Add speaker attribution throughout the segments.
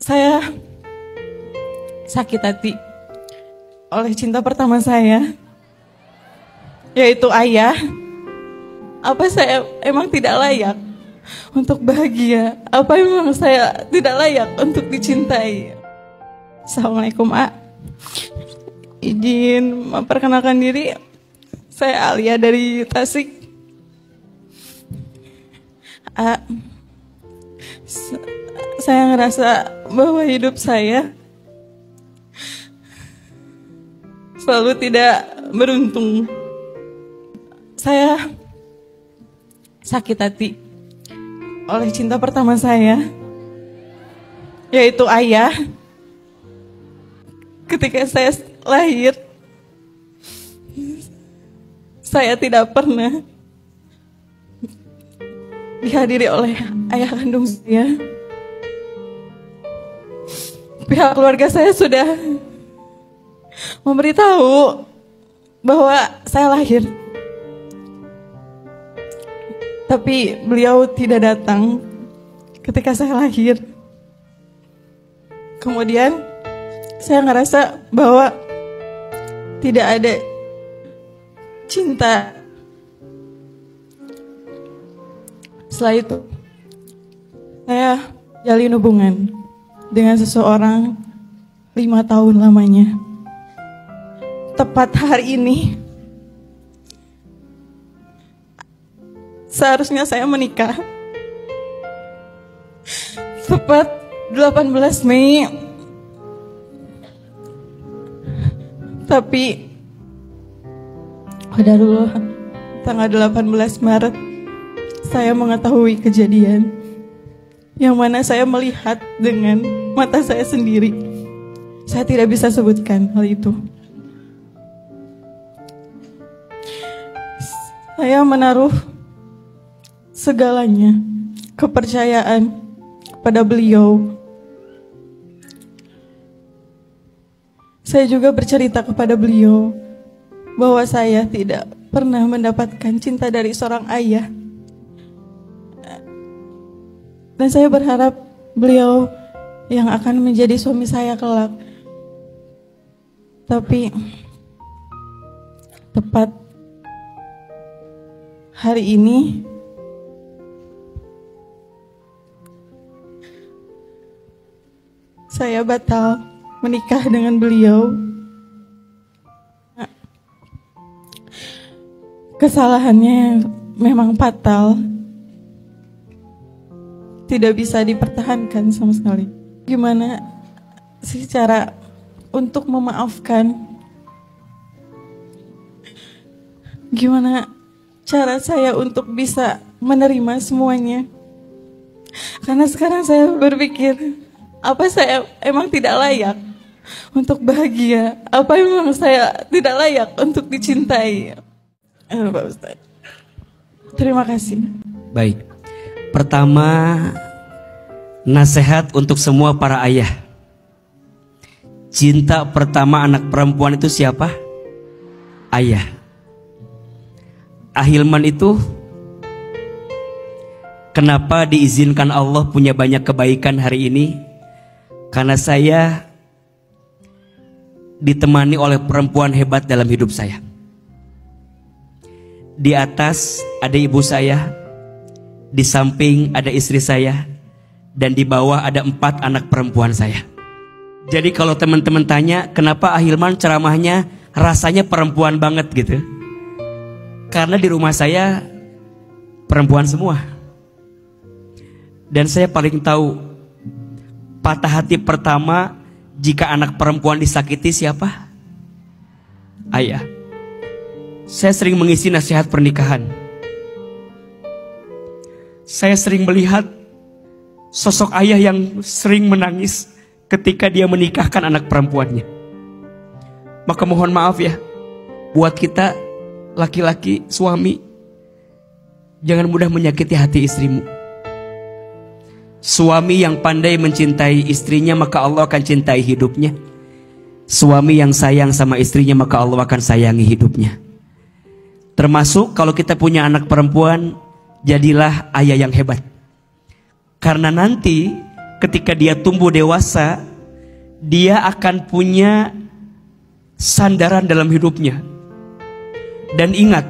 Speaker 1: Saya sakit hati oleh cinta pertama saya, yaitu ayah. Apa saya emang tidak layak untuk bahagia? Apa memang saya tidak layak untuk dicintai? Assalamualaikum, A. Izin memperkenalkan diri, saya Alia dari Tasik. A, saya ngerasa bahwa hidup saya selalu tidak beruntung. Saya sakit hati oleh cinta pertama saya, yaitu ayah. Ketika saya lahir, saya tidak pernah dihadiri oleh ayah kandung saya. Pihak keluarga saya sudah memberitahu bahwa saya lahir, tapi beliau tidak datang ketika saya lahir. Kemudian saya ngerasa bahwa tidak ada cinta. Setelah itu saya jalin hubungan dengan seseorang 5 tahun lamanya. Tepat hari ini seharusnya saya menikah. Tepat 18 Mei. Tapi udah dulu tanggal 18 Maret saya mengetahui kejadian yang mana saya melihat dengan mata saya sendiri. Saya tidak bisa sebutkan hal itu. Saya menaruh segalanya, kepercayaan kepada beliau. Saya juga bercerita kepada beliau bahwa saya tidak pernah mendapatkan cinta dari seorang ayah. Dan saya berharap beliau yang akan menjadi suami saya kelak. Tapi tepat hari ini saya batal menikah dengan beliau. Kesalahannya memang fatal, tidak bisa dipertahankan sama sekali. Gimana sih cara untuk memaafkan? Gimana cara saya untuk bisa menerima semuanya? Karena sekarang saya berpikir, apa saya emang tidak layak untuk bahagia? Apa memang saya tidak layak untuk dicintai? Pak Ustaz, terima kasih.
Speaker 2: Baik, pertama, nasihat untuk semua para ayah. Cinta pertama anak perempuan itu siapa? Ayah. Ahilman itu kenapa diizinkan Allah punya banyak kebaikan hari ini? Karena saya ditemani oleh perempuan hebat dalam hidup saya. Di atas ada ibu saya, di samping ada istri saya, dan di bawah ada 4 anak perempuan saya. Jadi kalau teman-teman tanya kenapa Ahilman ceramahnya rasanya perempuan banget gitu, karena di rumah saya perempuan semua. Dan saya paling tahu patah hati pertama jika anak perempuan disakiti siapa? Ayah. Saya sering mengisi nasihat pernikahan. Saya sering melihat sosok ayah yang sering menangis ketika dia menikahkan anak perempuannya. Maka mohon maaf ya, buat kita laki-laki suami, jangan mudah menyakiti hati istrimu. Suami yang pandai mencintai istrinya, maka Allah akan cintai hidupnya. Suami yang sayang sama istrinya, maka Allah akan sayangi hidupnya. Termasuk kalau kita punya anak perempuan, jadilah ayah yang hebat. Karena nanti ketika dia tumbuh dewasa, dia akan punya sandaran dalam hidupnya. Dan ingat,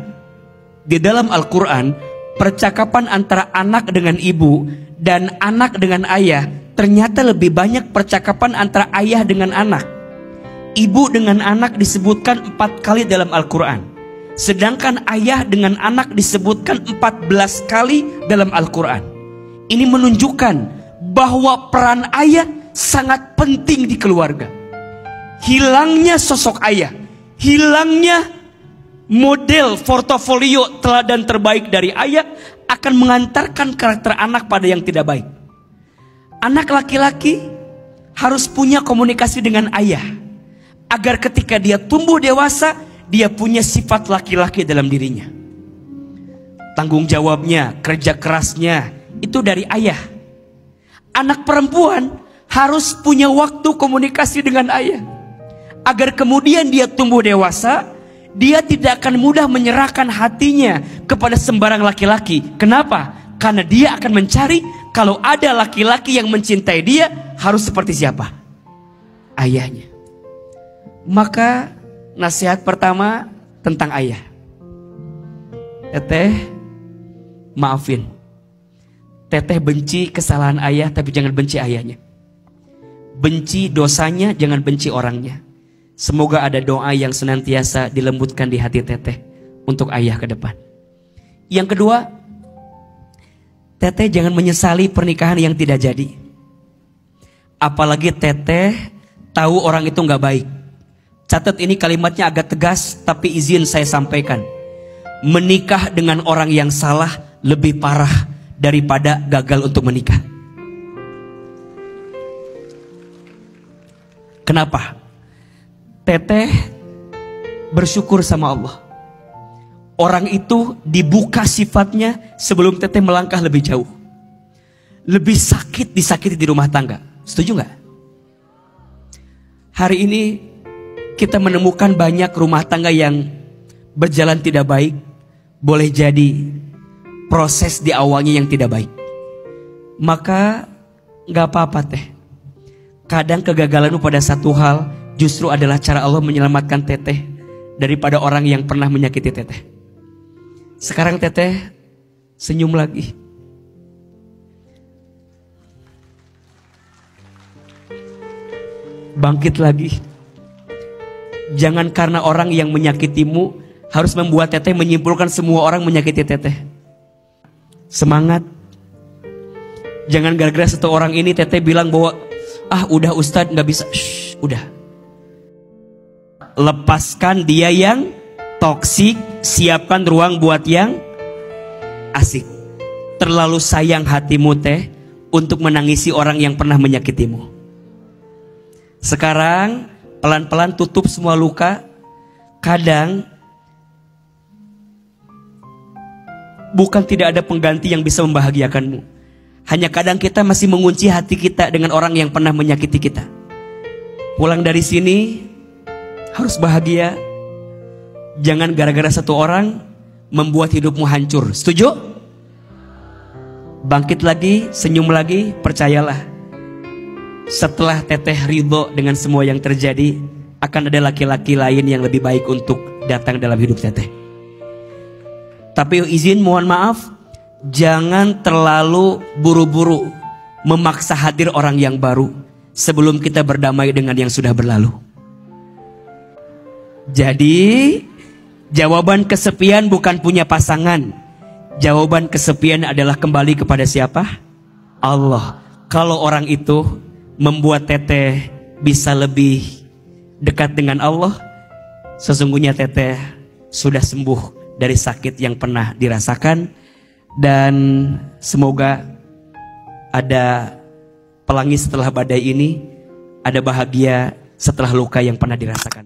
Speaker 2: di dalam Al-Quran, percakapan antara anak dengan ibu dan anak dengan ayah, ternyata lebih banyak percakapan antara ayah dengan anak. Ibu dengan anak disebutkan 4 kali dalam Al-Quran, sedangkan ayah dengan anak disebutkan 14 kali dalam Al-Quran. Ini menunjukkan bahwa peran ayah sangat penting di keluarga. Hilangnya sosok ayah, hilangnya model portofolio teladan terbaik dari ayah akan mengantarkan karakter anak pada yang tidak baik. Anak laki-laki harus punya komunikasi dengan ayah, agar ketika dia tumbuh dewasa, dia punya sifat laki-laki dalam dirinya. Tanggung jawabnya, kerja kerasnya, itu dari ayah. Anak perempuan harus punya waktu komunikasi dengan ayah, agar kemudian dia tumbuh dewasa, dia tidak akan mudah menyerahkan hatinya kepada sembarang laki-laki. Kenapa? Karena dia akan mencari, kalau ada laki-laki yang mencintai dia, harus seperti siapa? Ayahnya. Maka nasihat pertama tentang ayah. Teteh, maafin. Teteh benci kesalahan ayah, tapi jangan benci ayahnya. Benci dosanya, jangan benci orangnya. Semoga ada doa yang senantiasa dilembutkan di hati teteh untuk ayah ke depan. Yang kedua, teteh jangan menyesali pernikahan yang tidak jadi. Apalagi teteh tahu orang itu nggak baik. Catat ini, kalimatnya agak tegas, tapi izin saya sampaikan. Menikah dengan orang yang salah lebih parah daripada gagal untuk menikah. Kenapa? Teteh bersyukur sama Allah. Orang itu dibuka sifatnya sebelum teteh melangkah lebih jauh. Lebih sakit disakiti di rumah tangga. Setuju nggak? Hari ini kita menemukan banyak rumah tangga yang berjalan tidak baik. Boleh jadi proses di awalnya yang tidak baik. Maka nggak apa-apa teh. Kadang kegagalanmu pada satu hal justru adalah cara Allah menyelamatkan teteh daripada orang yang pernah menyakiti teteh. Sekarang teteh senyum lagi. Bangkit lagi. Jangan karena orang yang menyakitimu harus membuat teteh menyimpulkan semua orang menyakiti teteh. Semangat. Jangan gara-gara satu orang ini teteh bilang bahwa udah Ustadz nggak bisa. Shh, udah. Lepaskan dia yang toksik, siapkan ruang buat yang asik. Terlalu sayang hatimu teh untuk menangisi orang yang pernah menyakitimu. Sekarang pelan-pelan tutup semua luka. Kadang bukan tidak ada pengganti yang bisa membahagiakanmu. Hanya kadang kita masih mengunci hati kita dengan orang yang pernah menyakiti kita. Pulang dari sini harus bahagia. Jangan gara-gara satu orang membuat hidupmu hancur. Setuju? Bangkit lagi, senyum lagi, percayalah. Setelah teteh ridho dengan semua yang terjadi, akan ada laki-laki lain yang lebih baik untuk datang dalam hidup teteh. Tapi izin mohon maaf, jangan terlalu buru-buru memaksa hadir orang yang baru sebelum kita berdamai dengan yang sudah berlalu. Jadi jawaban kesepian bukan punya pasangan. Jawaban kesepian adalah kembali kepada siapa? Allah. Kalau orang itu membuat teteh bisa lebih dekat dengan Allah, sesungguhnya teteh sudah sembuh dari sakit yang pernah dirasakan. Dan semoga ada pelangi setelah badai ini, ada bahagia setelah luka yang pernah dirasakan.